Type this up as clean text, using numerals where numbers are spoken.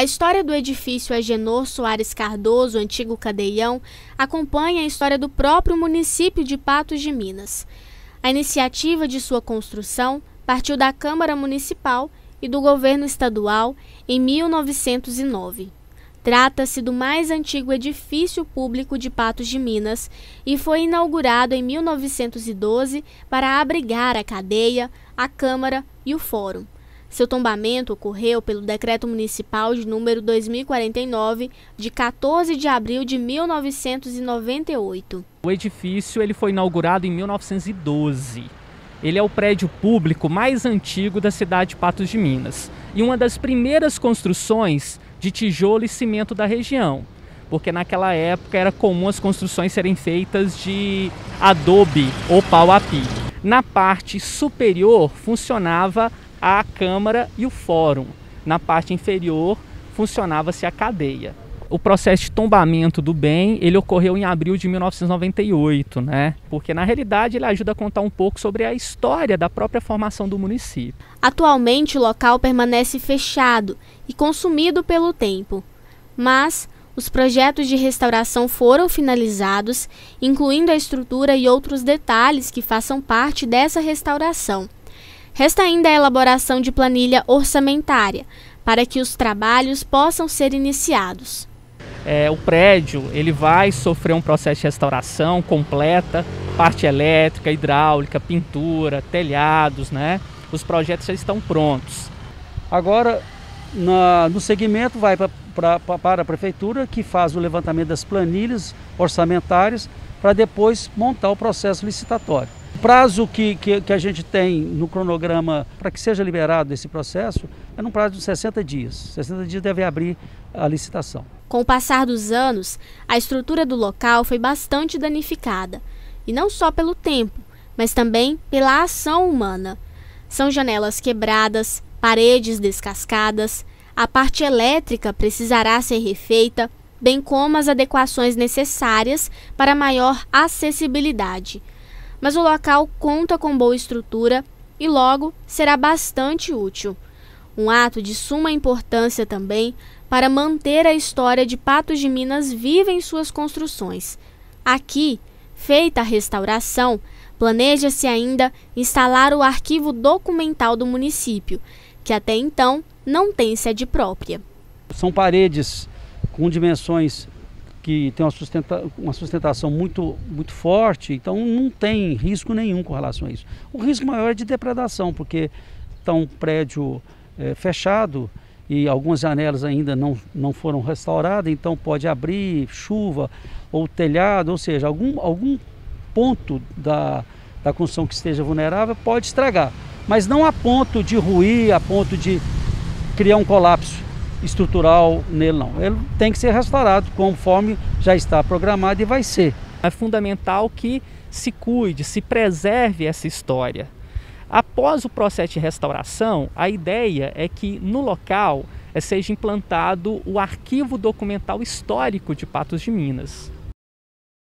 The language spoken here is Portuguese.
A história do edifício Agenor Soares Cardoso, antigo Cadeião, acompanha a história do próprio município de Patos de Minas. A iniciativa de sua construção partiu da Câmara Municipal e do governo estadual em 1909. Trata-se do mais antigo edifício público de Patos de Minas e foi inaugurado em 1912 para abrigar a cadeia, a Câmara e o Fórum. Seu tombamento ocorreu pelo Decreto Municipal de número 2049, de 14 de abril de 1998. O edifício foi inaugurado em 1912. Ele é o prédio público mais antigo da cidade de Patos de Minas e uma das primeiras construções de tijolo e cimento da região, porque naquela época era comum as construções serem feitas de adobe ou pau a pique. Na parte superior funcionava a Câmara e o Fórum. Na parte inferior funcionava-se a cadeia. O processo de tombamento do bem, ele ocorreu em abril de 1998, né? Porque na realidade ele ajuda a contar um pouco sobre a história da própria formação do município. Atualmente o local permanece fechado e consumido pelo tempo, mas os projetos de restauração foram finalizados, incluindo a estrutura e outros detalhes que façam parte dessa restauração. Resta ainda a elaboração de planilha orçamentária para que os trabalhos possam ser iniciados. O prédio ele vai sofrer um processo de restauração completa, parte elétrica, hidráulica, pintura, telhados, né? Os projetos já estão prontos. Agora, no segmento, vai para a prefeitura, que faz o levantamento das planilhas orçamentárias para depois montar o processo licitatório. O prazo que a gente tem no cronograma para que seja liberado esse processo é num prazo de 60 dias. 60 dias deve abrir a licitação. Com o passar dos anos, a estrutura do local foi bastante danificada, e não só pelo tempo, mas também pela ação humana. São janelas quebradas, paredes descascadas, a parte elétrica precisará ser refeita, bem como as adequações necessárias para maior acessibilidade. Mas o local conta com boa estrutura e logo será bastante útil. Um ato de suma importância também para manter a história de Patos de Minas viva em suas construções. Aqui, feita a restauração, planeja-se ainda instalar o arquivo documental do município, que até então não tem sede própria. São paredes com dimensões que tem uma sustentação muito forte, então não tem risco nenhum com relação a isso. O risco maior é de depredação, porque está um prédio fechado e algumas janelas ainda não foram restauradas, então pode abrir chuva ou telhado, ou seja, algum ponto da construção que esteja vulnerável pode estragar, mas não a ponto de ruir, a ponto de criar um colapso estrutural nele, não. Ele tem que ser restaurado conforme já está programado e vai ser. É fundamental que se cuide, se preserve essa história. Após o processo de restauração, a ideia é que no local seja implantado o arquivo documental histórico de Patos de Minas.